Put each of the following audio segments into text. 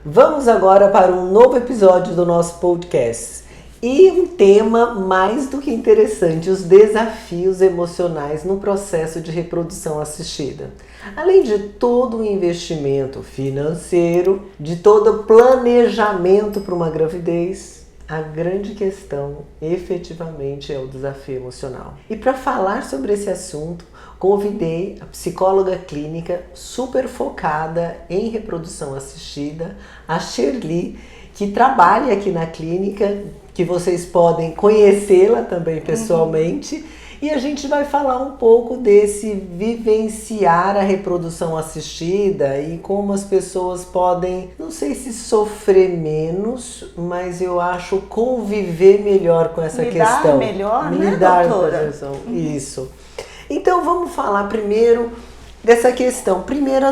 Vamos agora para um novo episódio do nosso podcast. E um tema mais do que interessante, os desafios emocionais no processo de reprodução assistida. Além de todo o investimento financeiro, de todo o planejamento para uma gravidez, a grande questão efetivamente é o desafio emocional. E para falar sobre esse assunto, convidei a psicóloga clínica super focada em reprodução assistida, a Sherly, que trabalha aqui na clínica, que vocês podem conhecê-la também pessoalmente. E a gente vai falar um pouco desse vivenciar a reprodução assistida e como as pessoas podem, não sei se sofrer menos, mas eu acho conviver melhor com essa questão. Melhor, né, Lidar doutora? com a questão. Isso. Então vamos falar primeiro dessa questão. Primeiro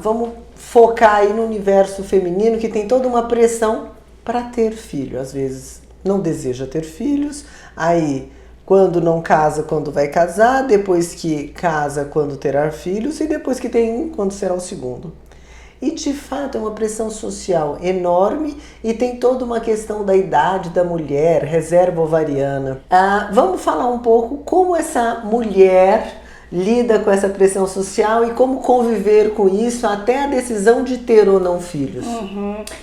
vamos focar aí no universo feminino, que tem toda uma pressão para ter filho. Às vezes não deseja ter filhos, aí quando não casa, quando vai casar, depois que casa, quando terá filhos, e depois que tem um, quando será o segundo. E de fato é uma pressão social enorme e tem toda uma questão da idade da mulher, reserva ovariana. Vamos falar um pouco como essa mulher lida com essa pressão social e como conviver com isso até a decisão de ter ou não filhos.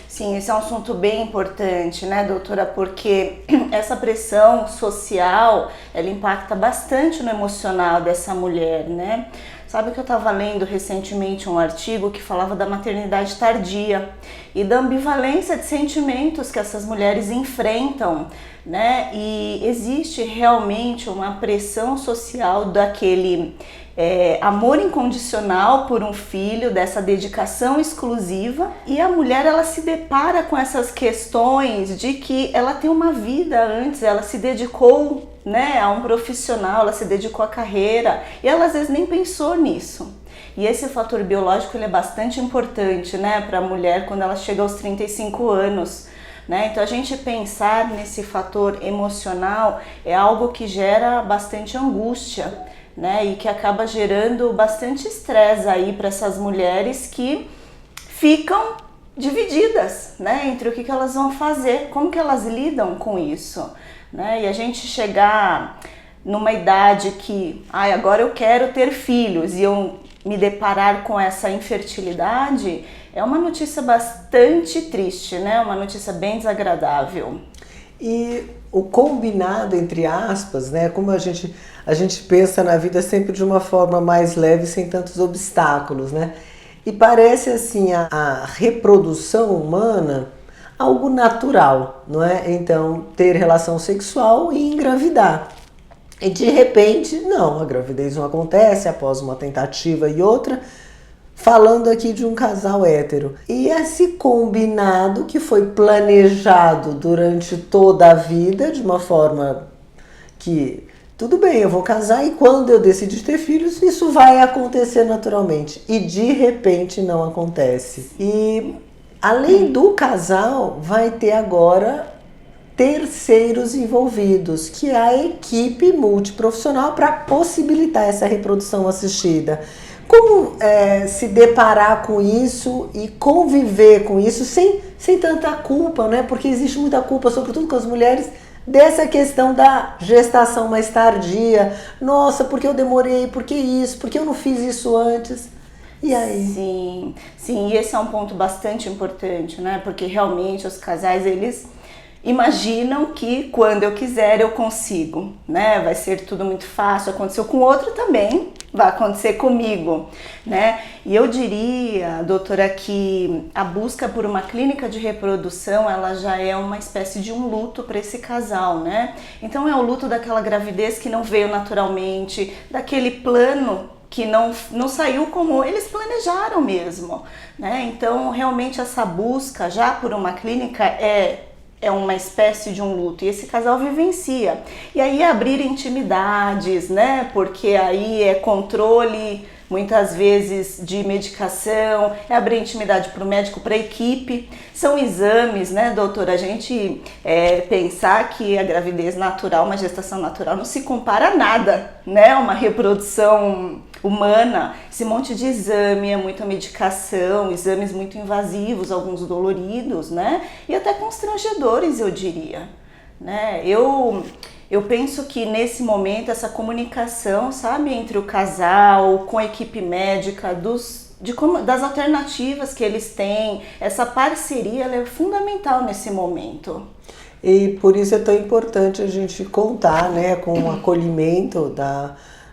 Sim, esse é um assunto bem importante, né, doutora? Porque essa pressão social, ela impacta bastante no emocional dessa mulher, né? Sabe que eu estava lendo recentemente um artigo que falava da maternidade tardia e da ambivalência de sentimentos que essas mulheres enfrentam, né? E existe realmente uma pressão social daquele amor incondicional por um filho, dessa dedicação exclusiva, e a mulher ela se depara com essas questões de que ela tem uma vida antes, ela se dedicou, né, a um profissional, ela se dedicou à carreira e ela às vezes nem pensou nisso. E esse fator biológico ele é bastante importante, né, para a mulher quando ela chega aos 35 anos. Né? Então a gente pensar nesse fator emocional é algo que gera bastante angústia, né? E que acaba gerando bastante estresse aí para essas mulheres que ficam divididas, né? Entre o que elas vão fazer, como que elas lidam com isso, né? E a gente chegar numa idade que agora eu quero ter filhos e eu me deparar com essa infertilidade é uma notícia bastante triste, né? Uma notícia bem desagradável. E o combinado, entre aspas, né? Como a gente pensa na vida sempre de uma forma mais leve, sem tantos obstáculos, né? E parece assim a reprodução humana algo natural, não é? Então, ter relação sexual e engravidar. E de repente, não, a gravidez não acontece após uma tentativa e outra, falando aqui de um casal hétero. E esse combinado que foi planejado durante toda a vida, de uma forma que, tudo bem, eu vou casar e quando eu decidir ter filhos, isso vai acontecer naturalmente. E de repente não acontece. E além do casal, vai ter agora terceiros envolvidos, que é a equipe multiprofissional para possibilitar essa reprodução assistida. Como se deparar com isso e conviver com isso sem tanta culpa, né? Porque existe muita culpa, sobretudo com as mulheres, dessa questão da gestação mais tardia. Nossa, porque eu demorei? Por que isso? Por que eu não fiz isso antes? E aí? Sim, e esse é um ponto bastante importante, né? Porque realmente os casais, eles imaginam que quando eu quiser eu consigo, né? Vai ser tudo muito fácil, aconteceu com o outro também, vai acontecer comigo, né? E eu diria, doutora, que a busca por uma clínica de reprodução, ela já é uma espécie de um luto para esse casal, né? Então é o luto daquela gravidez que não veio naturalmente, daquele plano que não saiu como eles planejaram mesmo, né? Então realmente essa busca já por uma clínica é uma espécie de um luto, e esse casal vivencia. E aí abrir intimidades, né? Porque aí é controle muitas vezes de medicação, é abrir intimidade para o médico, para a equipe. São exames, né, doutora? A gente pensar que a gravidez natural, uma gestação natural, não se compara a nada, né? Uma reprodução humana, esse monte de exame, é muita medicação, exames muito invasivos, alguns doloridos, né? E até constrangedores, eu diria, né? Eu penso que nesse momento essa comunicação, sabe, entre o casal, com a equipe médica, das alternativas que eles têm, essa parceria, ela é fundamental nesse momento. E por isso é tão importante a gente contar, né, com o acolhimento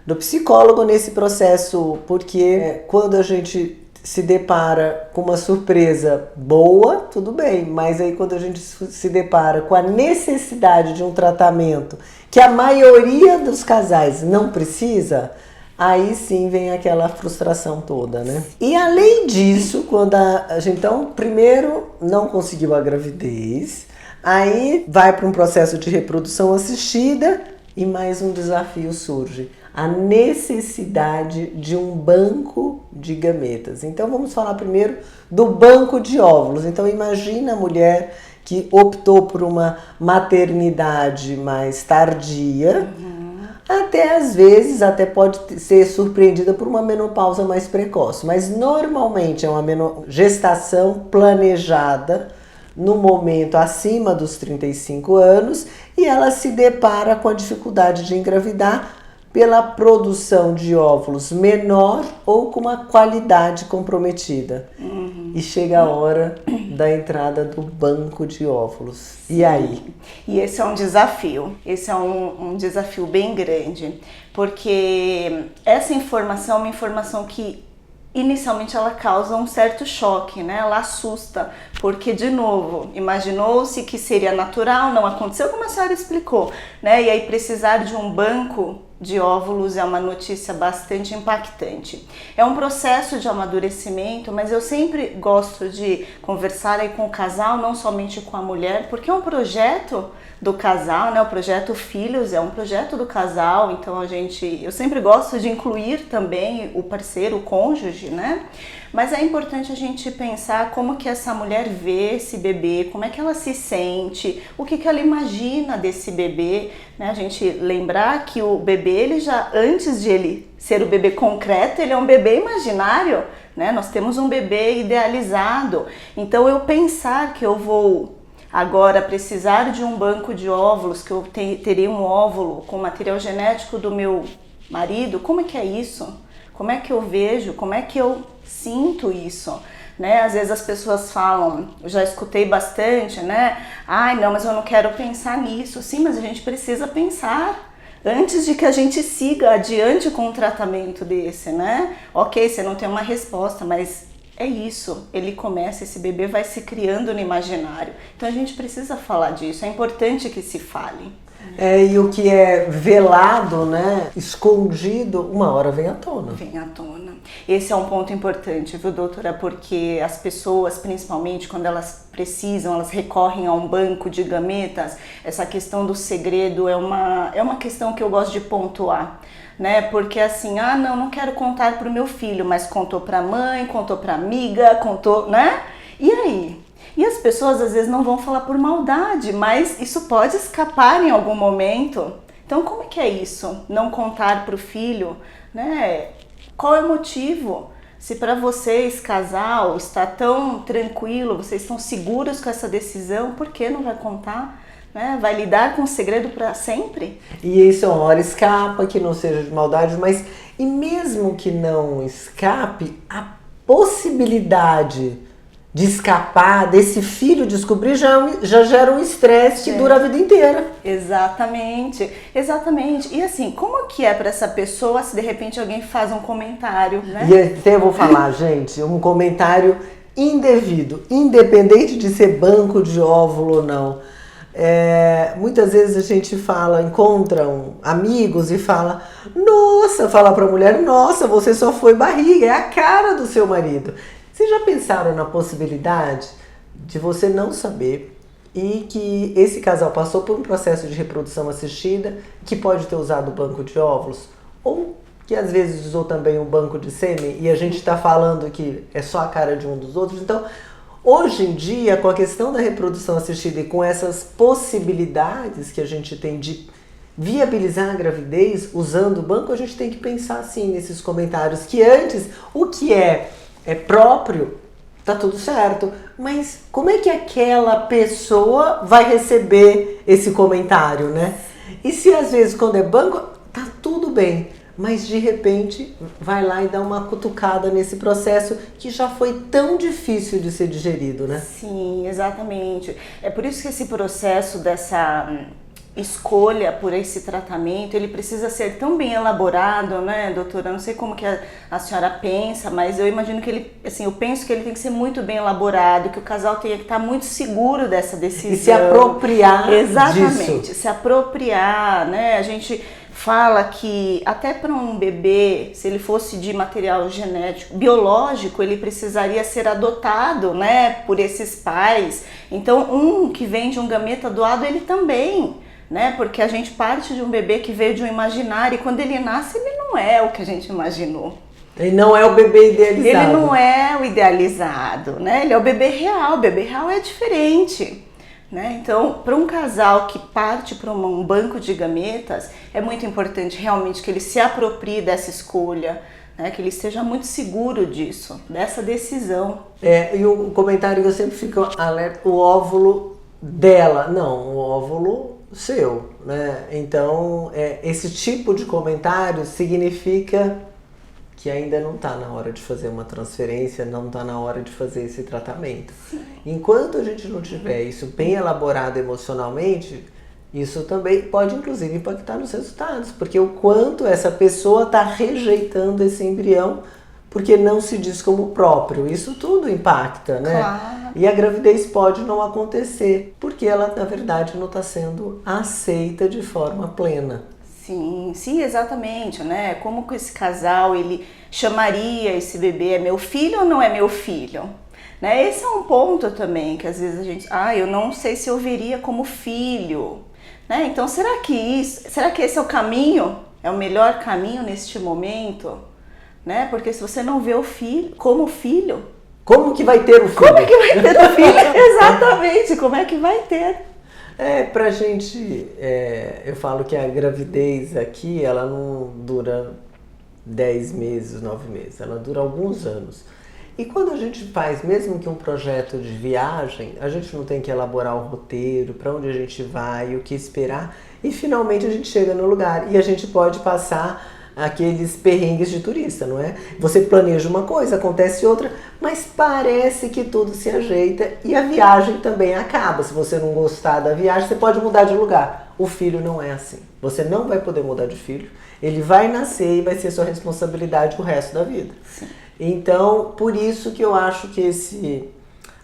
do psicólogo nesse processo, porque quando a gente se depara com uma surpresa boa, tudo bem, mas aí quando a gente se depara com a necessidade de um tratamento que a maioria dos casais não precisa, aí sim vem aquela frustração toda, né? E além disso, quando a gente, então, primeiro não conseguiu a gravidez, aí vai para um processo de reprodução assistida e mais um desafio surge. A necessidade de um banco de gametas. Então vamos falar primeiro do banco de óvulos. Então imagina a mulher que optou por uma maternidade mais tardia, até às vezes até pode ser surpreendida por uma menopausa mais precoce, mas normalmente é uma gestação planejada no momento acima dos 35 anos e ela se depara com a dificuldade de engravidar pela produção de óvulos menor ou com uma qualidade comprometida. E chega a hora da entrada do banco de óvulos. E aí? E esse é um desafio. Esse é um desafio bem grande, porque essa informação é uma informação que inicialmente ela causa um certo choque, né? Ela assusta, porque de novo, imaginou-se que seria natural, não aconteceu como a senhora explicou, né? E aí precisar de um banco de óvulos é uma notícia bastante impactante. É um processo de amadurecimento, mas eu sempre gosto de conversar aí com o casal, não somente com a mulher, porque é um projeto do casal, né? O projeto Filhos é um projeto do casal, então eu sempre gosto de incluir também o parceiro, o cônjuge, né? Mas é importante a gente pensar como que essa mulher vê esse bebê, como é que ela se sente, o que ela imagina desse bebê, né? A gente lembrar que o bebê, ele já, antes de ele ser o bebê concreto, ele é um bebê imaginário, né? Nós temos um bebê idealizado. Então eu pensar que eu vou agora precisar de um banco de óvulos, que eu teria um óvulo com material genético do meu marido, como é que é isso? Como é que eu vejo? Como é que eu sinto isso? Né? Às vezes as pessoas falam, eu já escutei bastante, né? Ai, não, mas eu não quero pensar nisso. Sim, mas a gente precisa pensar antes de que a gente siga adiante com um tratamento desse, né? Ok, você não tem uma resposta, mas é isso, ele começa, esse bebê vai se criando no imaginário. Então a gente precisa falar disso, é importante que se fale. E o que é velado, né, escondido, uma hora vem à tona. Vem à tona. Esse é um ponto importante, viu, doutora? Porque as pessoas, principalmente quando elas precisam, elas recorrem a um banco de gametas, essa questão do segredo é uma questão que eu gosto de pontuar. Né? Porque assim, não quero contar para o meu filho, mas contou para a mãe, contou para a amiga, contou, né? E aí? E as pessoas às vezes não vão falar por maldade, mas isso pode escapar em algum momento. Então como que é isso? Não contar para o filho, né? Qual é o motivo? Se para vocês, casal, está tão tranquilo, vocês estão seguros com essa decisão, por que não vai contar? Né? Vai lidar com o segredo para sempre? E isso uma hora escapa, que não seja de maldade, mas e mesmo que não escape, a possibilidade de escapar, desse filho descobrir, já gera um estresse que dura a vida inteira. Exatamente, exatamente. E assim, como que é para essa pessoa se de repente alguém faz um comentário, né? E até eu vou falar, gente, um comentário indevido, independente de ser banco de óvulo ou não. Muitas vezes a gente encontra amigos e fala pra mulher, nossa, você só foi barriga, é a cara do seu marido. Vocês já pensaram na possibilidade de você não saber e que esse casal passou por um processo de reprodução assistida, que pode ter usado o banco de óvulos, ou que às vezes usou também um banco de sêmen e a gente está falando que é só a cara de um dos outros. Então, hoje em dia, com a questão da reprodução assistida e com essas possibilidades que a gente tem de viabilizar a gravidez usando o banco, a gente tem que pensar assim nesses comentários, que antes o que é próprio, tá tudo certo, mas como é que aquela pessoa vai receber esse comentário, né? E se às vezes quando é banco, tá tudo bem, mas de repente vai lá e dá uma cutucada nesse processo que já foi tão difícil de ser digerido, né? Sim, exatamente. É por isso que esse processo dessa escolha por esse tratamento, ele precisa ser tão bem elaborado, né, doutora? Eu não sei como que a senhora pensa, mas eu imagino que ele, assim, eu penso que ele tem que ser muito bem elaborado, que o casal tenha que estar muito seguro dessa decisão. E se apropriar Exatamente, disso. se apropriar, né? A gente fala que até para um bebê, se ele fosse de material genético, biológico, ele precisaria ser adotado, né, por esses pais. Então, um que vem de um gameta doado, ele também, né, porque a gente parte de um bebê que veio de um imaginário e quando ele nasce, ele não é o que a gente imaginou. Ele não é o bebê idealizado. Ele não é o idealizado, né? Ele é o bebê real. O bebê real é diferente. Né? Então, para um casal que parte para um banco de gametas, é muito importante realmente que ele se aproprie dessa escolha, né? Que ele esteja muito seguro disso, dessa decisão. E o comentário que eu sempre fico alerta, o óvulo dela, não, o óvulo seu, né? Então, esse tipo de comentário significa que ainda não está na hora de fazer uma transferência, não está na hora de fazer esse tratamento. Sim. Enquanto a gente não tiver isso bem elaborado emocionalmente, isso também pode inclusive impactar nos resultados, porque o quanto essa pessoa está rejeitando esse embrião porque não se diz como próprio, isso tudo impacta, né? Claro. E a gravidez pode não acontecer, porque ela na verdade não está sendo aceita de forma plena. Sim, sim, exatamente, né? Como que esse casal, ele chamaria esse bebê, é meu filho ou não é meu filho? Né? Esse é um ponto também, que às vezes a gente, eu não sei se eu veria como filho, né? Então, será que esse é o caminho? É o melhor caminho neste momento? Né? Porque se você não vê o filho como filho... Como que vai ter o filho? Como é que vai ter o filho? Exatamente, como é que vai ter? Pra gente, eu falo que a gravidez aqui, ela não dura 10 meses, 9 meses, ela dura alguns anos. E quando a gente faz, mesmo que um projeto de viagem, a gente não tem que elaborar o roteiro, para onde a gente vai, o que esperar, e finalmente a gente chega no lugar e a gente pode passar aqueles perrengues de turista, não é? Você planeja uma coisa, acontece outra, mas parece que tudo se ajeita e a viagem também acaba. Se você não gostar da viagem, você pode mudar de lugar. O filho não é assim. Você não vai poder mudar de filho. Ele vai nascer e vai ser sua responsabilidade o resto da vida. Sim. Então, por isso que eu acho que esse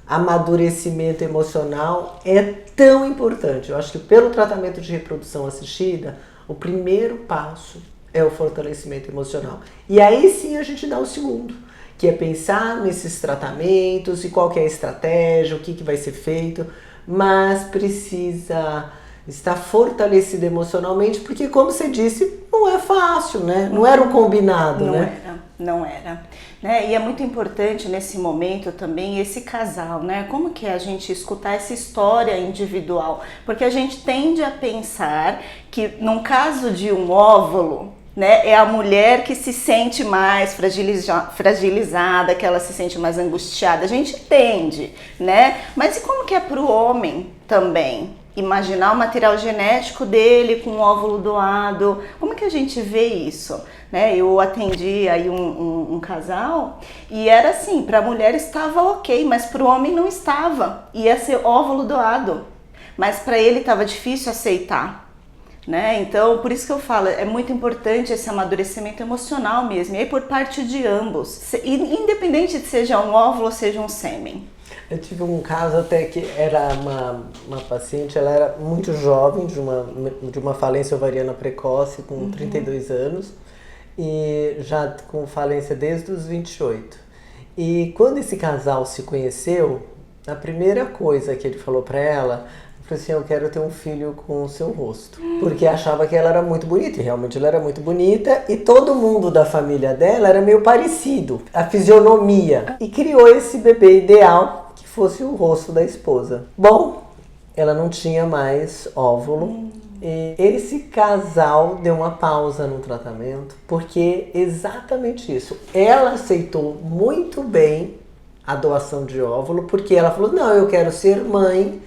amadurecimento emocional é tão importante. Eu acho que pelo tratamento de reprodução assistida, o primeiro passo é o fortalecimento emocional. E aí sim a gente dá o segundo, que é pensar nesses tratamentos e qual que é a estratégia, o que vai ser feito, mas precisa estar fortalecido emocionalmente, porque como você disse, não é fácil, né? Não era o combinado, né? Não era. Né? E é muito importante nesse momento também esse casal, né? Como que é a gente escutar essa história individual? Porque a gente tende a pensar que num caso de um óvulo, né, é a mulher que se sente mais fragilizada, que ela se sente mais angustiada. A gente tende, né? Mas e como que é para o homem também? Imaginar o material genético dele com o óvulo doado. Como que a gente vê isso? Né? Eu atendi aí um casal e era assim, para a mulher estava ok, mas para o homem não estava. Ia ser óvulo doado, mas para ele estava difícil aceitar. Né? Então, por isso que eu falo, é muito importante esse amadurecimento emocional mesmo, e aí por parte de ambos, independente de seja um óvulo ou seja um sêmen. Eu tive um caso até que era uma paciente, ela era muito jovem, de uma falência ovariana precoce, com 32 anos, e já com falência desde os 28. E quando esse casal se conheceu, a primeira coisa que ele falou para ela falei assim, eu quero ter um filho com o seu rosto. Porque achava que ela era muito bonita, e realmente ela era muito bonita, e todo mundo da família dela era meio parecido, a fisionomia. E criou esse bebê ideal, que fosse o rosto da esposa. Bom, ela não tinha mais óvulo, e esse casal deu uma pausa no tratamento, porque exatamente isso. Ela aceitou muito bem a doação de óvulo, porque ela falou, não, eu quero ser mãe.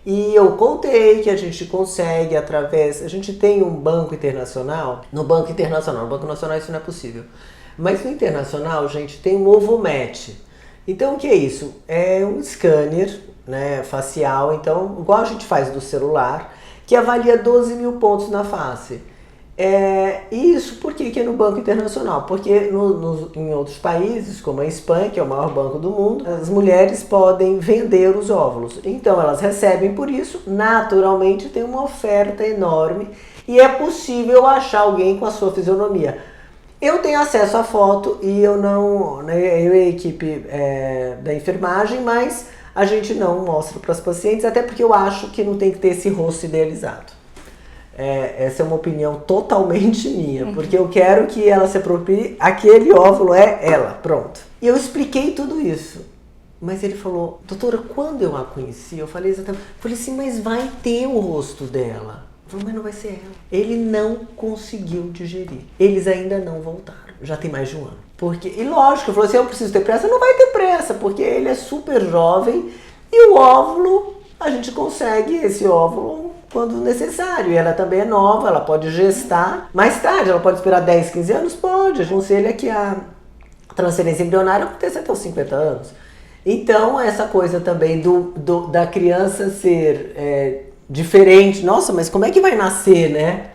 E eu contei que a gente consegue através... A gente tem um banco internacional. No Banco Nacional isso não é possível. Mas no internacional, gente, tem um Ovomatch. Então, o que é isso? É um scanner, né, facial, então, igual a gente faz do celular, que avalia 12 mil pontos na face. Isso por que é no Banco Internacional? Porque em outros países, como a Espanha, que é o maior banco do mundo, as mulheres podem vender os óvulos. Então elas recebem por isso, naturalmente tem uma oferta enorme e é possível achar alguém com a sua fisionomia. Eu tenho acesso à foto e eu não, né, eu e a equipe da enfermagem, mas a gente não mostra para as pacientes, até porque eu acho que não tem que ter esse rosto idealizado. Essa é uma opinião totalmente minha, porque eu quero que ela se aproprie, aquele óvulo é ela, pronto. E eu expliquei tudo isso, mas ele falou, doutora, quando eu a conheci, eu falei exatamente, falei assim, mas vai ter o rosto dela. Eu falei, mas não vai ser ela. Ele não conseguiu digerir, eles ainda não voltaram, já tem mais de um ano. E lógico, eu falei assim, eu preciso ter pressa, não vai ter pressa, porque ele é super jovem e o óvulo, a gente consegue esse óvulo quando necessário. E ela também é nova, ela pode gestar. Mais tarde, ela pode esperar 10, 15 anos? Pode. Aconselho que a transferência embrionária aconteça até os 50 anos. Então, essa coisa também da criança ser diferente. Nossa, mas como é que vai nascer, né?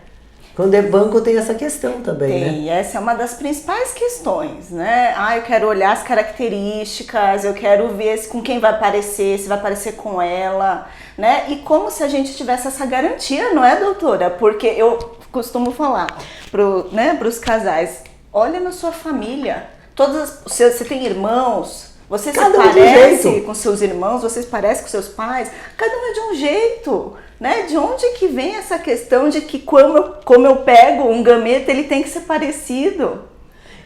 Quando é banco tem essa questão também, né? Tem, essa é uma das principais questões, né? Eu quero olhar as características, eu quero ver com quem vai parecer, se vai parecer com ela, né? E como se a gente tivesse essa garantia, não é, doutora? Porque eu costumo falar para os casais, olha na sua família, você tem irmãos, você se parece com seus irmãos, você se parece com seus pais, cada um é de um jeito. Né? De onde que vem essa questão de que como eu pego um gameta, ele tem que ser parecido?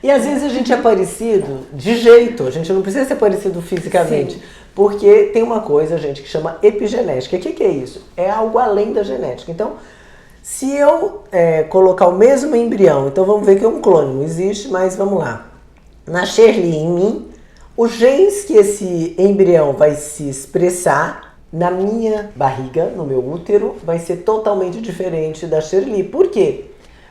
E às vezes a gente é parecido de jeito, a gente não precisa ser parecido fisicamente. Sim. Porque tem uma coisa, gente, que chama epigenética. O que é isso? É algo além da genética. Então, se eu colocar o mesmo embrião, então vamos ver que é um clone, não existe, mas vamos lá. Na Shirley, em mim, os genes que esse embrião vai se expressar na minha barriga, no meu útero, vai ser totalmente diferente da Shirley. Por quê?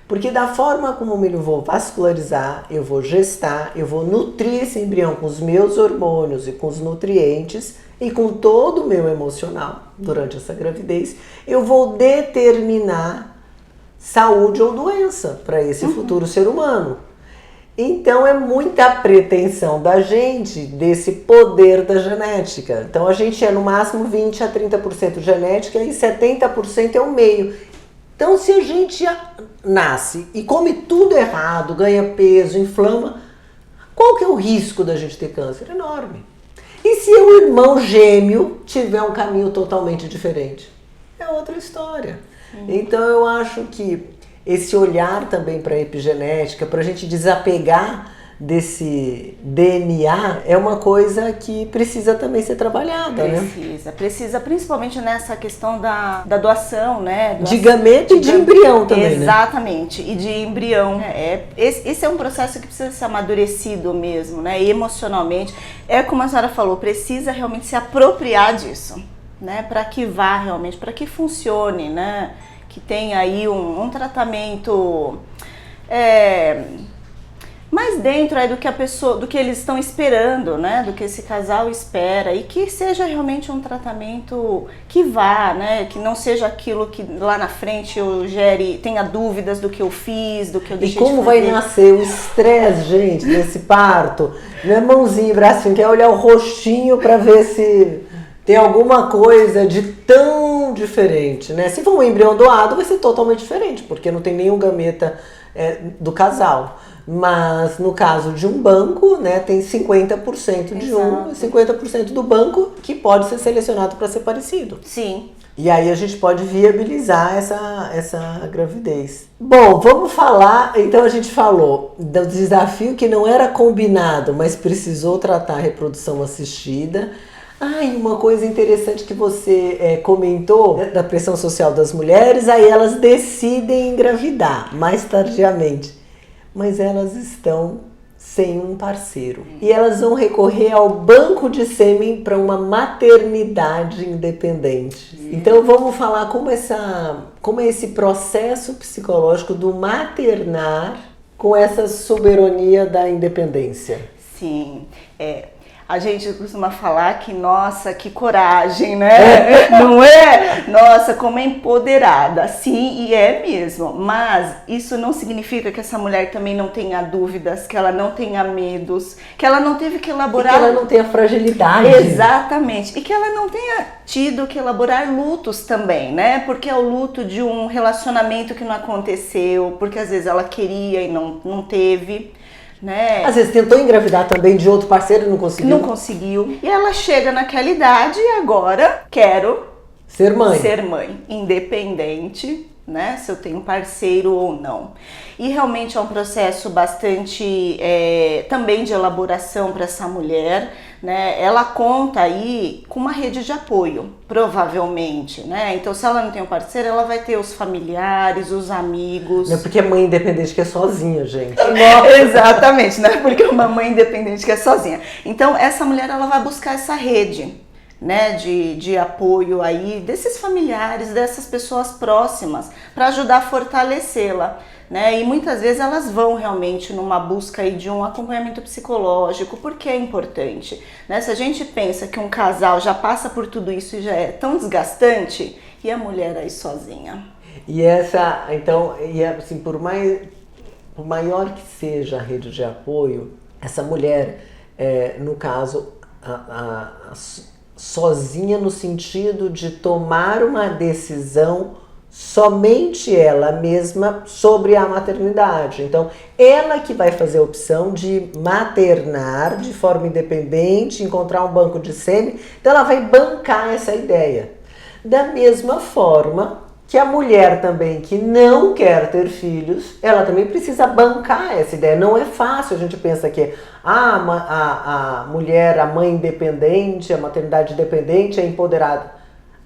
Porque da forma como eu vou vascularizar, eu vou gestar, eu vou nutrir esse embrião com os meus hormônios e com os nutrientes e com todo o meu emocional durante essa gravidez, eu vou determinar saúde ou doença para esse futuro ser humano. Então é muita pretensão da gente desse poder da genética. Então a gente é no máximo 20 a 30% genética e 70% é o meio. Então se a gente nasce e come tudo errado, ganha peso, inflama, qual que é o risco da gente ter câncer? Enorme. E se o irmão gêmeo tiver um caminho totalmente diferente? É outra história. Então eu acho que esse olhar também para a epigenética, para a gente desapegar desse DNA, é uma coisa que precisa também ser trabalhada, Precisa, principalmente nessa questão da doação, né? De gameta e de embrião também, exatamente, e de embrião. Esse é um processo que precisa ser amadurecido mesmo, né? E emocionalmente, como a senhora falou, precisa realmente se apropriar disso, né? Para que vá realmente, para que funcione, né? Que tem aí um tratamento mais dentro do que eles estão esperando, né? Do que esse casal espera, e que seja realmente um tratamento que vá, né? Que não seja aquilo que lá na frente eu tenha dúvidas do que eu fiz, do que eu deixei de fazer. E como vai nascer o estresse, gente, desse parto? Não é mãozinha e bracinho, quer olhar o rostinho para ver se tem alguma coisa de tão diferente, né? Se for um embrião doado, vai ser totalmente diferente, porque não tem nenhum gameta do casal. Mas no caso de um banco, né, tem 50% de um e 50% do banco que pode ser selecionado para ser parecido. Sim. E aí a gente pode viabilizar essa gravidez. Bom, vamos falar, então a gente falou do desafio que não era combinado, mas precisou tratar a reprodução assistida. E uma coisa interessante que você comentou, né, da pressão social das mulheres, aí elas decidem engravidar mais tardiamente, mas elas estão sem um parceiro. E elas vão recorrer ao banco de sêmen para uma maternidade independente. Então vamos falar como é esse processo psicológico do maternar com essa soberania da independência. Sim, a gente costuma falar que, nossa, que coragem, né? Não é? Nossa, como é empoderada. Sim, e é mesmo. Mas isso não significa que essa mulher também não tenha dúvidas, que ela não tenha medos, que ela não teve que elaborar... E que ela não tenha fragilidade. Exatamente. E que ela não tenha tido que elaborar lutos também, né? Porque é o luto de um relacionamento que não aconteceu, porque às vezes ela queria e não teve... Né? Às vezes tentou engravidar também de outro parceiro e não conseguiu. Não conseguiu. E ela chega naquela idade e agora quero ser mãe. Ser mãe, independente, né? Se eu tenho parceiro ou não. E realmente é um processo bastante também de elaboração para essa mulher, né? Ela conta aí com uma rede de apoio, provavelmente, né? Então, se ela não tem um parceiro, ela vai ter os familiares, os amigos. Não é porque é mãe independente que é sozinha, gente. Exatamente, não é porque é uma mãe independente que é sozinha. Então, essa mulher, ela vai buscar essa rede, né, de apoio aí desses familiares, dessas pessoas próximas, para ajudar a fortalecê-la. Né? E muitas vezes elas vão realmente numa busca aí de um acompanhamento psicológico, porque é importante. Né? Se a gente pensa que um casal já passa por tudo isso e já é tão desgastante, e a mulher aí sozinha? E assim, por maior que seja a rede de apoio, essa mulher, no caso, sozinha no sentido de tomar uma decisão somente ela mesma sobre a maternidade. Então, ela que vai fazer a opção de maternar de forma independente, encontrar um banco de sêmen, então ela vai bancar essa ideia. Da mesma forma que a mulher também que não quer ter filhos, ela também precisa bancar essa ideia. Não é fácil, a gente pensa que a mulher, a mãe independente, a maternidade independente é empoderada.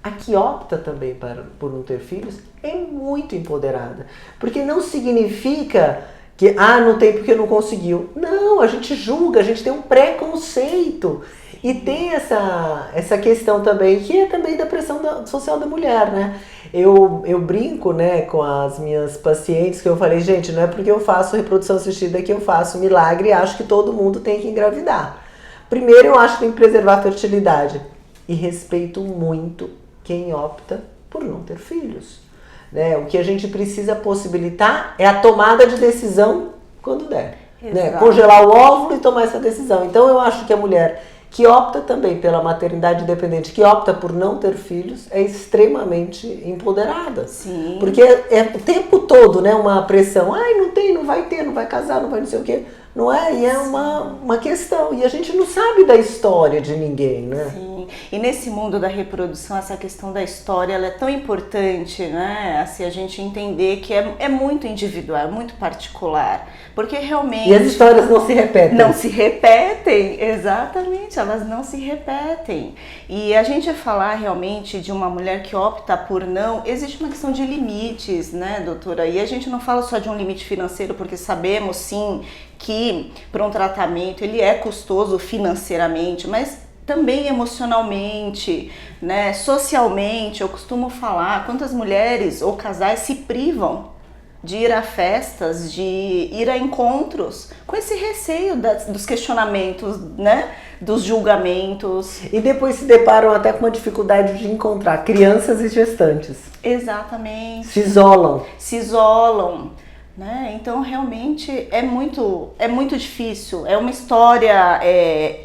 A que opta também por não ter filhos é muito empoderada. Porque não significa que, não tem porque não conseguiu. Não, a gente julga, a gente tem um preconceito. E tem essa questão também, que é também da pressão social da mulher, né? Eu brinco, né, com as minhas pacientes, que eu falei, gente, não é porque eu faço reprodução assistida que eu faço milagre e acho que todo mundo tem que engravidar. Primeiro, eu acho que tem que preservar a fertilidade. E respeito muito quem opta por não ter filhos. Né? O que a gente precisa possibilitar é a tomada de decisão quando der. Né? Congelar o óvulo e tomar essa decisão. Então eu acho que a mulher que opta também pela maternidade independente, que opta por não ter filhos, é extremamente empoderada. Sim. Porque é o tempo todo, né, uma pressão. Não tem, não vai ter, não vai casar, não vai não sei o quê. Não é? E é uma questão. E a gente não sabe da história de ninguém, né? Sim. E nesse mundo da reprodução, essa questão da história, ela é tão importante, né? Assim, a gente entender que é muito individual, é muito particular. Porque realmente... E as histórias não se repetem. Não se repetem, exatamente, elas não se repetem. E a gente falar realmente de uma mulher que opta por não, existe uma questão de limites, né, doutora? E a gente não fala só de um limite financeiro, porque sabemos, sim, que para um tratamento ele é custoso financeiramente, mas também emocionalmente, né, socialmente. Eu costumo falar quantas mulheres ou casais se privam de ir a festas, de ir a encontros, com esse receio dos questionamentos, né, dos julgamentos. E depois se deparam até com uma dificuldade de encontrar crianças e gestantes. Exatamente. Se isolam. Se isolam. Né? Então realmente é muito difícil, é uma história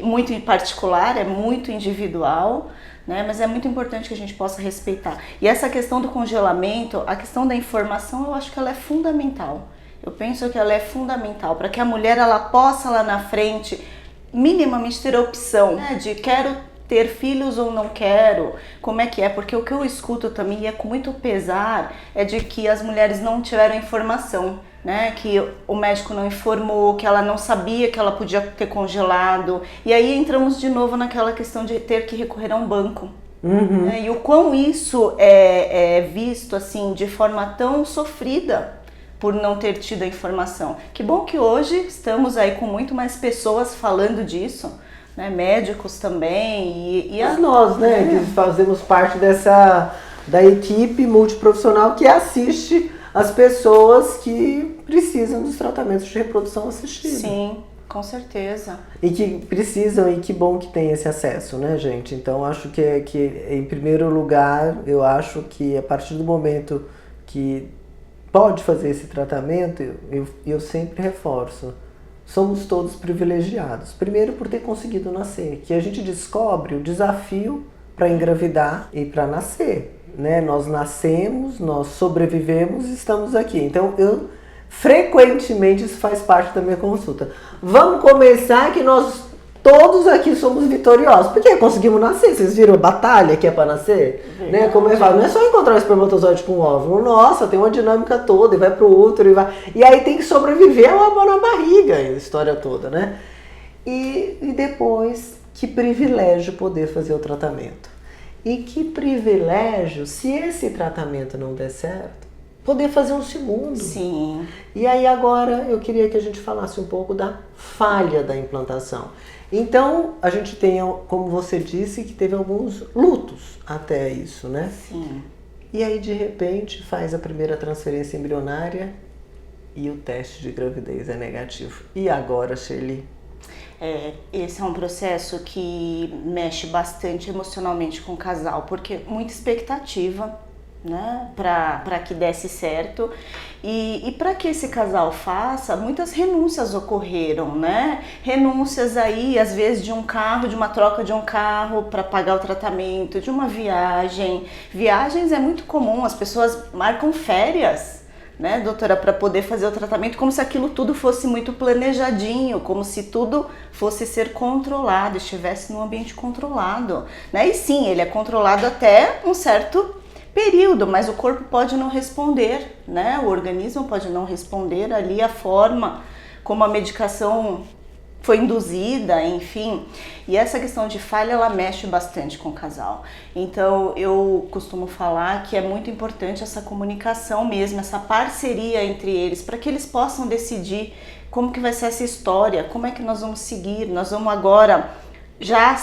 muito particular, é muito individual, né? Mas é muito importante que a gente possa respeitar. E essa questão do congelamento, a questão da informação, eu acho que ela é fundamental. Eu penso que ela é fundamental para que a mulher ela possa lá na frente minimamente ter a opção, né, de quero ter filhos ou não quero, como é que é? Porque o que eu escuto também, e é com muito pesar, é de que as mulheres não tiveram informação, né? Que o médico não informou, que ela não sabia que ela podia ter congelado. E aí entramos de novo naquela questão de ter que recorrer a um banco. Né? E o quão isso é visto assim de forma tão sofrida por não ter tido a informação. Que bom que hoje estamos aí com muito mais pessoas falando disso, né? Médicos também e nós, né, que fazemos parte da equipe multiprofissional que assiste as pessoas que precisam dos tratamentos de reprodução assistida. Sim, com certeza. E que precisam, e que bom que tem esse acesso, né, gente? Então, acho que em primeiro lugar, eu acho que a partir do momento que pode fazer esse tratamento, eu sempre reforço, somos todos privilegiados. Primeiro por ter conseguido nascer, que a gente descobre o desafio para engravidar e para nascer, né? Nós nascemos, nós sobrevivemos e estamos aqui. Então, frequentemente isso faz parte da minha consulta. Vamos começar que nós todos aqui somos vitoriosos, porque conseguimos nascer. Vocês viram a batalha que é para nascer? Né? Como não é só encontrar o espermatozoide com o óvulo. Nossa, tem uma dinâmica toda, e vai pro útero, e aí tem que sobreviver na barriga, a história toda, né? E depois, que privilégio poder fazer o tratamento. E que privilégio, se esse tratamento não der certo, poder fazer um segundo. Sim. E aí agora eu queria que a gente falasse um pouco da falha da implantação. Então, a gente tem, como você disse, que teve alguns lutos até isso, né? Sim. E aí, de repente, faz a primeira transferência embrionária e o teste de gravidez é negativo. E agora, Sherly? Esse é um processo que mexe bastante emocionalmente com o casal, porque muita expectativa, né, para que desse certo e para que esse casal faça, muitas renúncias ocorreram, né? Renúncias aí, às vezes de um carro, de uma troca de um carro para pagar o tratamento, de uma viagem. Viagens é muito comum, as pessoas marcam férias, né, doutora, para poder fazer o tratamento, como se aquilo tudo fosse muito planejadinho, como se tudo fosse ser controlado, estivesse num ambiente controlado, né? E sim, ele é controlado até um certo período, mas o corpo pode não responder, né? O organismo pode não responder ali a forma como a medicação foi induzida, enfim. E essa questão de falha, ela mexe bastante com o casal. Então, eu costumo falar que é muito importante essa comunicação mesmo, essa parceria entre eles, para que eles possam decidir como que vai ser essa história, como é que nós vamos seguir. Nós vamos agora já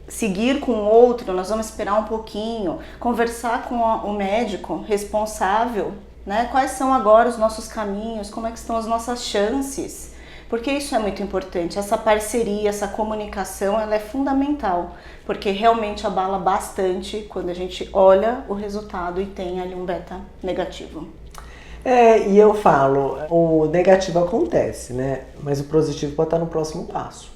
seguir com o outro, nós vamos esperar um pouquinho, conversar com o médico responsável, né? Quais são agora os nossos caminhos, como é que estão as nossas chances, porque isso é muito importante, essa parceria, essa comunicação, ela é fundamental, porque realmente abala bastante quando a gente olha o resultado e tem ali um beta negativo. E eu falo, o negativo acontece, né? Mas o positivo pode estar no próximo passo.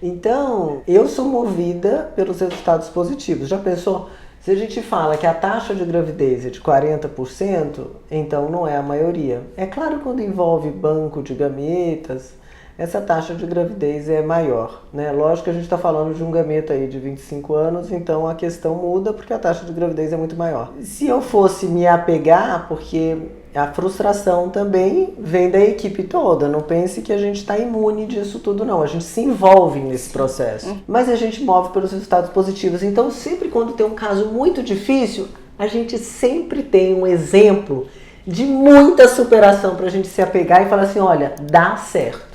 Então, eu sou movida pelos resultados positivos. Já pensou? Se a gente fala que a taxa de gravidez é de 40%, então não é a maioria. É claro que quando envolve banco de gametas, essa taxa de gravidez é maior, né? Lógico que a gente está falando de um gameta aí de 25 anos, então a questão muda porque a taxa de gravidez é muito maior. Se eu fosse me apegar, porque a frustração também vem da equipe toda, não pense que a gente está imune disso tudo não, a gente se envolve nesse processo, mas a gente move pelos resultados positivos. Então sempre quando tem um caso muito difícil, a gente sempre tem um exemplo de muita superação para a gente se apegar e falar assim, olha, dá certo.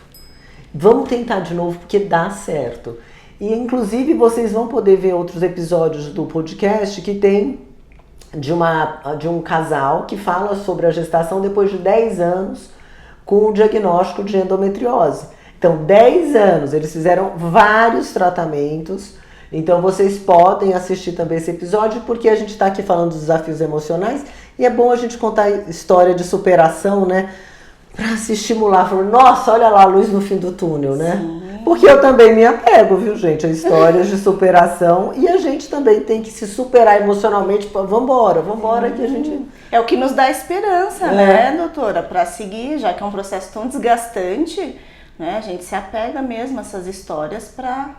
Vamos tentar de novo porque dá certo. E inclusive vocês vão poder ver outros episódios do podcast que tem de um casal que fala sobre a gestação depois de 10 anos com o diagnóstico de endometriose. Então 10 anos, eles fizeram vários tratamentos. Então vocês podem assistir também esse episódio porque a gente está aqui falando dos desafios emocionais e é bom a gente contar história de superação, né? Pra se estimular, falar, nossa, olha lá a luz no fim do túnel, né? Sim. Porque eu também me apego, viu, gente, a histórias de superação e a gente também tem que se superar emocionalmente, vambora que a gente... É o que nos dá esperança, né, doutora, pra seguir, já que é um processo tão desgastante, né, a gente se apega mesmo a essas histórias pra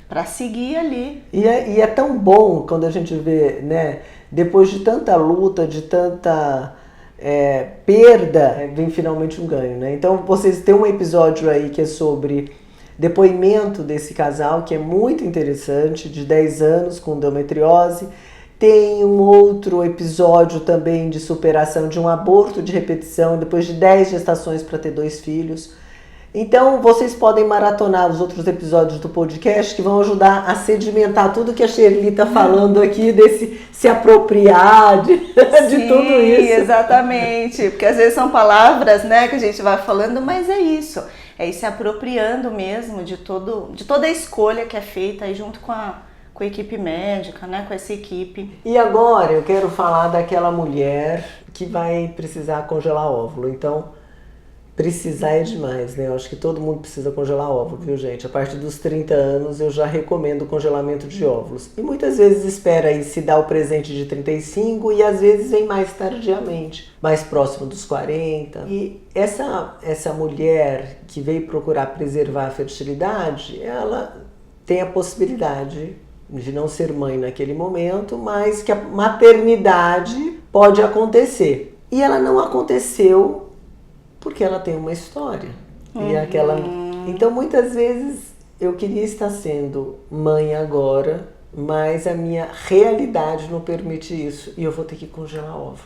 para seguir ali. E é tão bom quando a gente vê, né, depois de tanta luta, de tanta perda, vem finalmente um ganho, né? Então vocês têm um episódio aí que é sobre depoimento desse casal, que é muito interessante, de 10 anos com endometriose. Tem um outro episódio também de superação de um aborto de repetição, depois de 10 gestações para ter 2 filhos. Então, vocês podem maratonar os outros episódios do podcast que vão ajudar a sedimentar tudo que a Sherly está falando aqui, desse se apropriar de tudo isso. Exatamente, porque às vezes são palavras, né, que a gente vai falando, mas é isso. É ir se apropriando mesmo de toda a escolha que é feita aí junto com a equipe médica, né, com essa equipe. E agora eu quero falar daquela mulher que vai precisar congelar óvulo. Então, precisar é demais, né? Eu acho que todo mundo precisa congelar óvulo, viu, gente? A partir dos 30 anos eu já recomendo o congelamento de óvulos. E muitas vezes espera aí se dar o presente de 35 e às vezes vem mais tardiamente, mais próximo dos 40. E essa mulher que veio procurar preservar a fertilidade, ela tem a possibilidade de não ser mãe naquele momento, mas que a maternidade pode acontecer. E ela não aconteceu porque ela tem uma história. Então, muitas vezes, eu queria estar sendo mãe agora, mas a minha realidade não permite isso. E eu vou ter que congelar óvulo.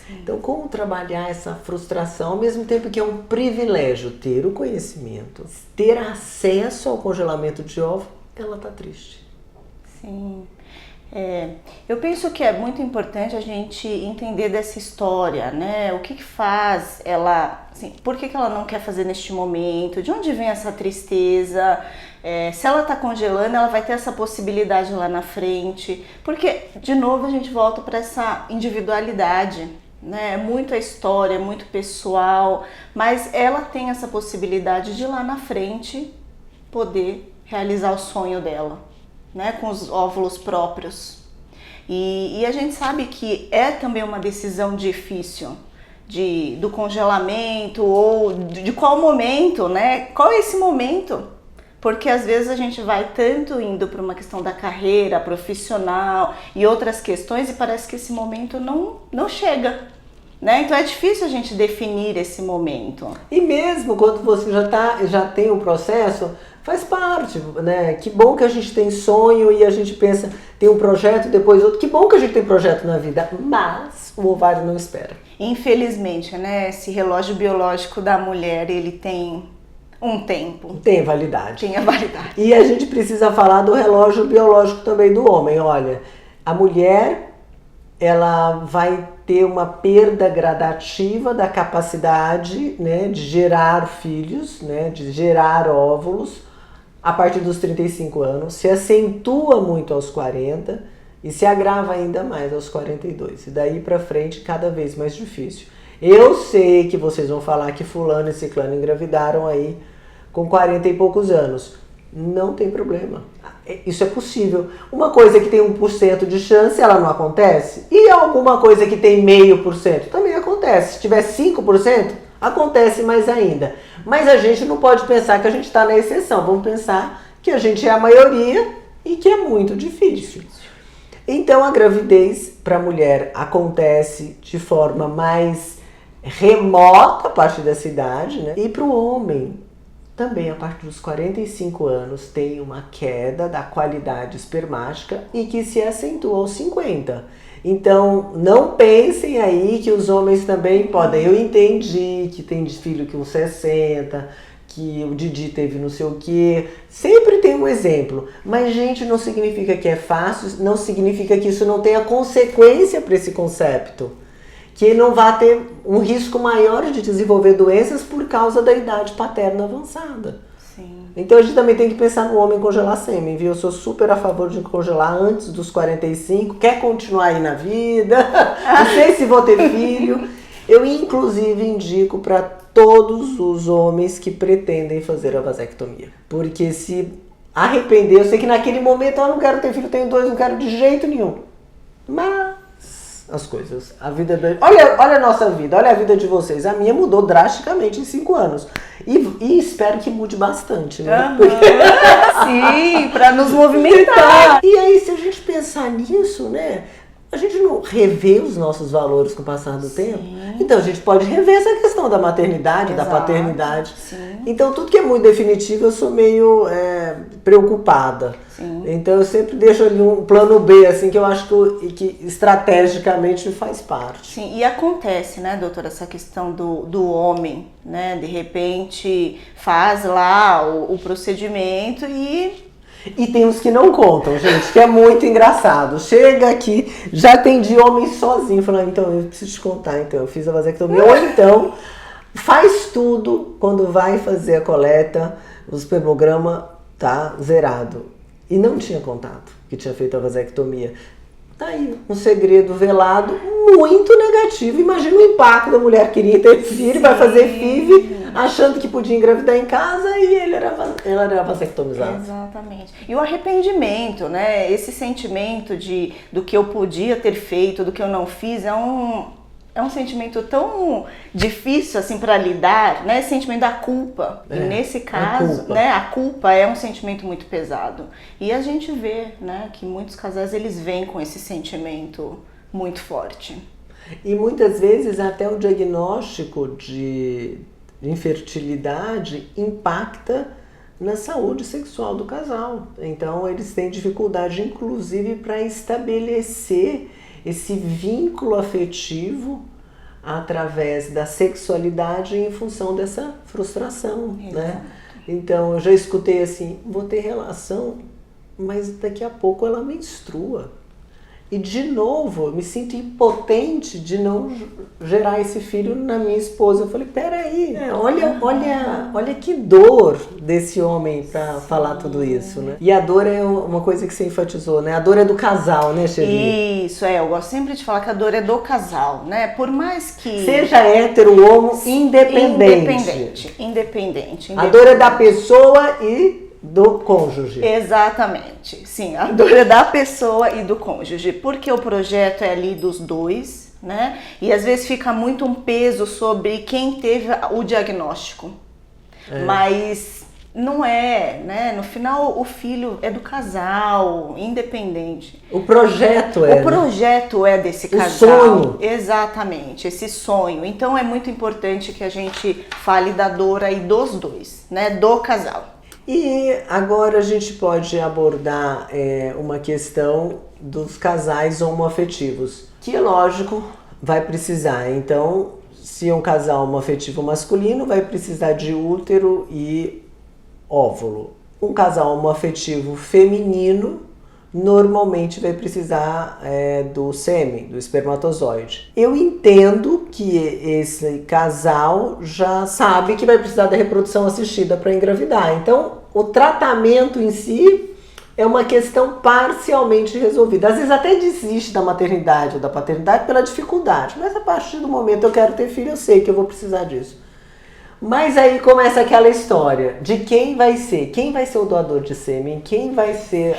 Sim. Então, como trabalhar essa frustração, ao mesmo tempo que é um privilégio ter o conhecimento, ter acesso ao congelamento de óvulo, ela está triste. Sim. Eu penso que é muito importante a gente entender dessa história, né? O que faz ela, assim, por que ela não quer fazer neste momento, de onde vem essa tristeza, se ela está congelando, ela vai ter essa possibilidade lá na frente, porque, de novo, a gente volta para essa individualidade, né? É muito a história, é muito pessoal, mas ela tem essa possibilidade de lá na frente poder realizar o sonho dela, né, com os óvulos próprios. E a gente sabe que é também uma decisão difícil do congelamento ou de qual momento, né? Qual é esse momento? Porque às vezes a gente vai tanto indo para uma questão da carreira profissional e outras questões e parece que esse momento não chega, né? Então é difícil a gente definir esse momento. E mesmo quando você já tem um processo, faz parte, né? Que bom que a gente tem sonho e a gente pensa, tem um projeto, depois outro. Que bom que a gente tem projeto na vida, mas o ovário não espera. Infelizmente, né? Esse relógio biológico da mulher, ele tem um tempo. Tem validade. Tem a validade. E a gente precisa falar do relógio biológico também do homem. Olha, a mulher, ela vai ter uma perda gradativa da capacidade, né, de gerar filhos, né, de gerar óvulos a partir dos 35 anos, se acentua muito aos 40 e se agrava ainda mais aos 42. E daí pra frente, cada vez mais difícil. Eu sei que vocês vão falar que fulano e ciclano engravidaram aí com 40 e poucos anos. Não tem problema. Isso é possível. Uma coisa que tem 1% de chance, ela não acontece? E alguma coisa que tem 0,5% também acontece. Se tiver 5%, acontece mais ainda. Mas a gente não pode pensar que a gente está na exceção. Vamos pensar que a gente é a maioria e que é muito difícil. Então a gravidez para a mulher acontece de forma mais remota a partir dessa idade, né? E para o homem também a partir dos 45 anos tem uma queda da qualidade espermática e que se acentua aos 50. Então, não pensem aí que os homens também podem. Eu entendi que tem filho com 60, que o Didi teve não sei o quê. Sempre tem um exemplo. Mas, gente, não significa que é fácil, não significa que isso não tenha consequência para esse concepto. Que não vai ter um risco maior de desenvolver doenças por causa da idade paterna avançada. Sim. Então a gente também tem que pensar no homem congelar sêmen, viu? Eu sou super a favor de congelar antes dos 45. Quer continuar aí na vida? Não sei se vou ter filho. Eu inclusive indico para todos os homens que pretendem fazer a vasectomia. Porque se arrepender, eu sei que naquele momento eu não quero ter filho, tenho 2, não quero de jeito nenhum. Mas as coisas, a vida olha a nossa vida, olha a vida de vocês. A minha mudou drasticamente em 5 anos. E espero que mude bastante, né? Sim, para nos movimentar. E aí, se a gente pensar nisso, né? A gente não revê os nossos valores com o passar do tempo. Então a gente pode rever essa questão da maternidade, da paternidade. Sim. Então tudo que é muito definitivo eu sou meio preocupada. Sim. Então eu sempre deixo ali um plano B, assim, que eu acho que estrategicamente faz parte. Sim, e acontece, né, doutora, essa questão do homem, né? De repente faz lá o procedimento E tem os que não contam, gente, que é muito engraçado. Chega aqui, já atendi homem sozinho, falando, então eu preciso te contar, então eu fiz a vasectomia. Ou então, faz tudo, quando vai fazer a coleta, o espermograma tá zerado. E não tinha contato que tinha feito a vasectomia. Tá aí, um segredo velado muito negativo. Imagina o impacto da mulher que queria ter filho, vai fazer FIV, achando que podia engravidar em casa e ela era vasectomizada. Exatamente. E o arrependimento, né? Esse sentimento do que eu podia ter feito, do que eu não fiz, é um sentimento tão difícil assim para lidar, né? Esse sentimento da culpa. E nesse caso, a culpa é um sentimento muito pesado. E a gente vê, né, que muitos casais eles vêm com esse sentimento muito forte. E muitas vezes até o diagnóstico de infertilidade impacta na saúde sexual do casal. Então eles têm dificuldade, inclusive, para estabelecer esse vínculo afetivo através da sexualidade em função dessa frustração, né? Então eu já escutei assim, vou ter relação, mas daqui a pouco ela menstrua. E de novo, eu me sinto impotente de não gerar esse filho na minha esposa. Eu falei, peraí, olha que dor desse homem para falar tudo isso, né? E a dor é uma coisa que você enfatizou, né? A dor é do casal, né, Shelly? Isso, eu gosto sempre de falar que a dor é do casal, né? Por mais que... Seja hétero, homo, independente. Independente. A dor é da pessoa e do cônjuge. Exatamente, sim, a dor é da pessoa e do cônjuge, porque o projeto é ali dos dois, né? E às vezes fica muito um peso sobre quem teve o diagnóstico, mas não é, né? No final o filho é do casal, independente. O projeto O projeto é desse casal. O sonho. Exatamente, esse sonho. Então é muito importante que a gente fale da dor aí dos dois, né? Do casal. E agora a gente pode abordar uma questão dos casais homoafetivos, que lógico vai precisar. Então, se é um casal homoafetivo masculino, vai precisar de útero e óvulo. Um casal homoafetivo feminino normalmente vai precisar do sêmen, do espermatozoide. Eu entendo que esse casal já sabe que vai precisar da reprodução assistida para engravidar. Então, o tratamento em si é uma questão parcialmente resolvida. Às vezes até desiste da maternidade ou da paternidade pela dificuldade. Mas a partir do momento eu quero ter filho, eu sei que eu vou precisar disso. Mas aí começa aquela história de quem vai ser o doador de sêmen, quem vai ser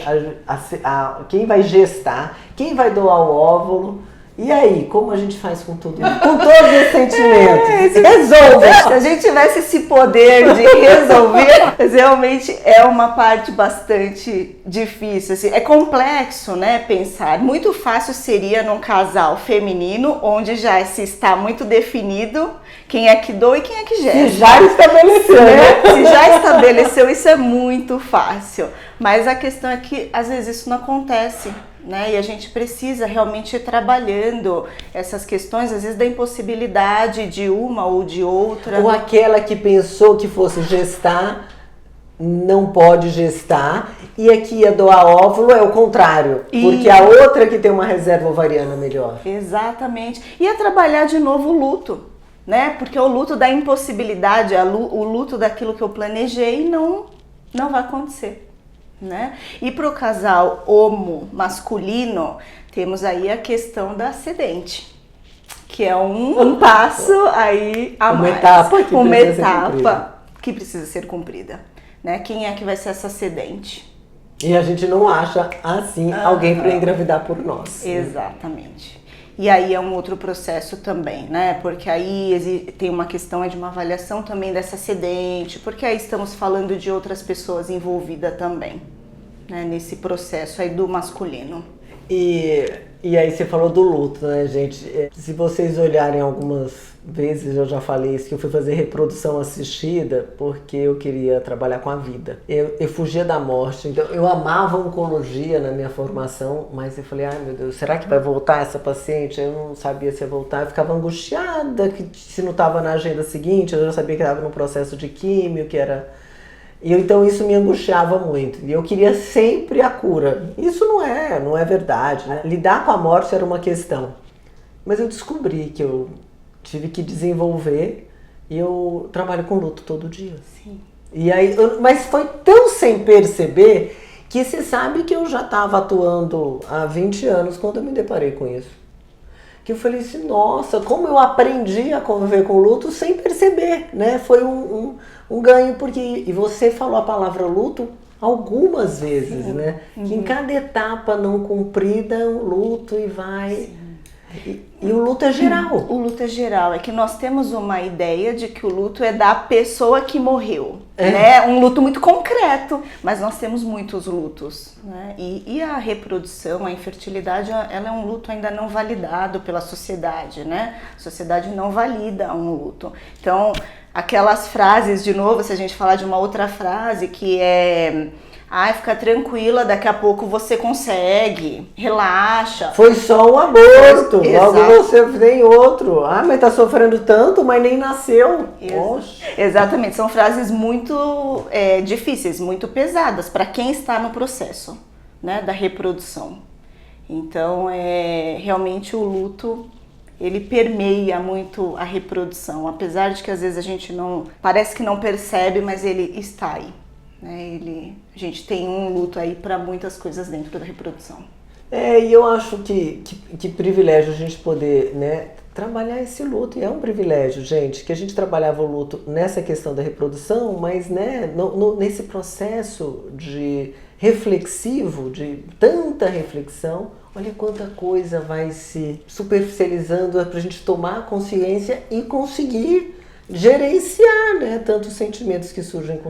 quem vai gestar, quem vai doar o óvulo. E aí, como a gente faz com tudo isso? Com todos esses sentimentos? Resolva! Se a gente tivesse esse poder de resolver, realmente é uma parte bastante difícil. Assim, é complexo, né, pensar. Muito fácil seria num casal feminino, onde já se está muito definido quem é que doa e quem é que gesta. Se já estabeleceu, né? Se já estabeleceu, isso é muito fácil. Mas a questão é que, às vezes, isso não acontece. Né? E a gente precisa realmente ir trabalhando essas questões, às vezes da impossibilidade de uma ou de outra. Ou aquela que pensou que fosse gestar, não pode gestar, e a que ia doar óvulo é o contrário, porque a outra que tem uma reserva ovariana melhor. Exatamente. E é trabalhar de novo o luto, né? Porque o luto da impossibilidade, o luto daquilo que eu planejei não vai acontecer. Né? E para o casal homo masculino, temos aí a questão da ascendente, que é um passo aí a mais. Uma etapa que precisa ser cumprida. Né? Quem é que vai ser essa ascendente? E a gente não acha assim alguém para engravidar por nós. Exatamente. E aí é um outro processo também, né? Porque aí tem uma questão de uma avaliação também dessa ascendente, porque aí estamos falando de outras pessoas envolvidas também. né, nesse processo aí do masculino. E aí você falou do luto, né, gente? Se vocês olharem algumas vezes, eu já falei isso, que eu fui fazer reprodução assistida porque eu queria trabalhar com a vida. Eu fugia da morte, então eu amava oncologia na minha formação, mas eu falei, ai meu Deus, será que vai voltar essa paciente? Eu não sabia se ia voltar, eu ficava angustiada que se não estava na agenda seguinte, eu já sabia que estava num processo de químio, que era... Então isso me angustiava muito. E eu queria sempre a cura. Isso não é verdade, né? Lidar com a morte era uma questão. Mas eu descobri que eu tive que desenvolver e eu trabalho com luto todo dia. Sim. E aí, mas foi tão sem perceber que você sabe que eu já estava atuando há 20 anos quando eu me deparei com isso. Que eu falei assim, nossa, como eu aprendi a conviver com o luto sem perceber, né? Foi um ganho, porque... E você falou a palavra luto algumas vezes, sim, né? Que em cada etapa não cumprida, um luto e vai... E o luto é geral. O luto é geral. É que nós temos uma ideia de que o luto é da pessoa que morreu, né? Um luto muito concreto, mas nós temos muitos lutos, né? E a reprodução, a infertilidade, ela é um luto ainda não validado pela sociedade, né? A sociedade não valida um luto. Então, aquelas frases, de novo, se a gente falar de uma outra frase que é... Ai, fica tranquila, daqui a pouco você consegue, relaxa. Foi só um aborto, logo você tem outro. Ah, mas tá sofrendo tanto, mas nem nasceu. Poxa. Exatamente, são frases muito difíceis, muito pesadas para quem está no processo, né, da reprodução. Então, realmente o luto, ele permeia muito a reprodução, apesar de que às vezes a gente não, parece que não percebe, mas ele está aí. A gente tem um luto aí para muitas coisas dentro da reprodução. E eu acho que privilégio a gente poder, né, trabalhar esse luto. E é um privilégio, gente, que a gente trabalhava o luto nessa questão da reprodução, mas, né, nesse processo de reflexivo, de tanta reflexão, olha quanta coisa vai se superficializando para a gente tomar consciência e conseguir gerenciar, né, tantos sentimentos que surgem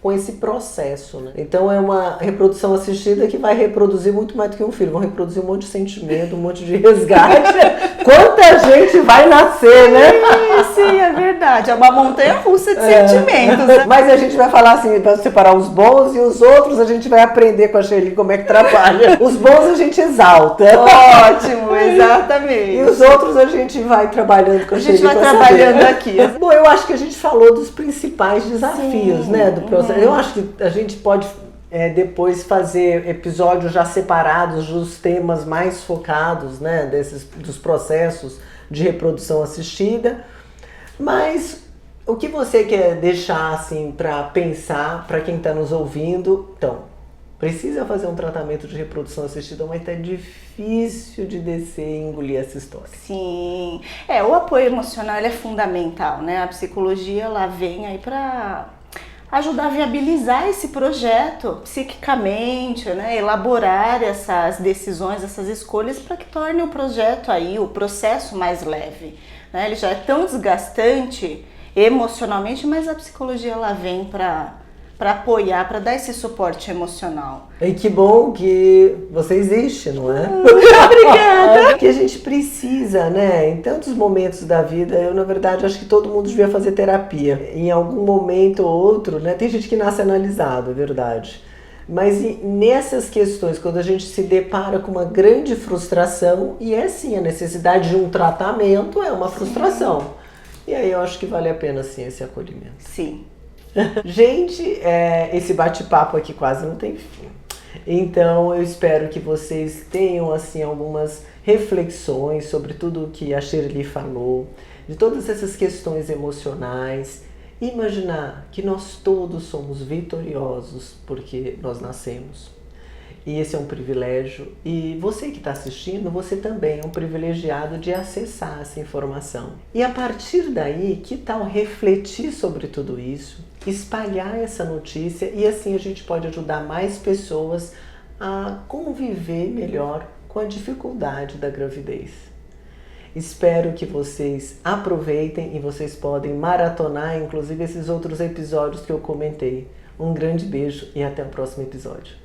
com esse processo, né? Então é uma reprodução assistida que vai reproduzir muito mais do que um filho, vão reproduzir um monte de sentimento, um monte de resgate. Quanta gente vai nascer, né? Sim, é verdade. É uma montanha russa de sentimentos. Né? Mas a gente vai falar assim, para separar os bons e os outros, a gente vai aprender com a Shelly como é que trabalha. Os bons a gente exalta. Ótimo, exatamente. E os outros a gente vai trabalhando com a Shelly. A gente vai trabalhando aqui. Bom, eu acho que a gente falou dos principais desafios, né, do processo. Eu acho que a gente pode depois fazer episódios já separados dos temas mais focados, né, dos processos de reprodução assistida. Mas o que você quer deixar assim para pensar para quem está nos ouvindo? Então, precisa fazer um tratamento de reprodução assistida, mas tá difícil de descer e engolir essa história. Sim, o apoio emocional é fundamental, né? A psicologia ela vem aí para ajudar a viabilizar esse projeto psiquicamente, né? Elaborar essas decisões, essas escolhas para que torne o projeto aí, o processo mais leve, né? Ele já é tão desgastante emocionalmente, mas a psicologia ela vem para apoiar, para dar esse suporte emocional. E que bom que você existe, não é? Obrigada! Que a gente precisa, né? Em tantos momentos da vida, eu na verdade acho que todo mundo devia fazer terapia. Em algum momento ou outro, né? Tem gente que nasce analisado, é verdade. Mas nessas questões, quando a gente se depara com uma grande frustração, e sim, a necessidade de um tratamento é uma frustração. E aí eu acho que vale a pena sim esse acolhimento. Sim. Gente, esse bate-papo aqui quase não tem fim. Então eu espero que vocês tenham assim algumas reflexões sobre tudo o que a Shirley falou, de todas essas questões emocionais. Imaginar que nós todos somos vitoriosos porque nós nascemos. E esse é um privilégio. E você que está assistindo, você também é um privilegiado de acessar essa informação. E a partir daí, que tal refletir sobre tudo isso, espalhar essa notícia e assim a gente pode ajudar mais pessoas a conviver melhor com a dificuldade da gravidez. Espero que vocês aproveitem e vocês podem maratonar, inclusive esses outros episódios que eu comentei. Um grande beijo e até o próximo episódio.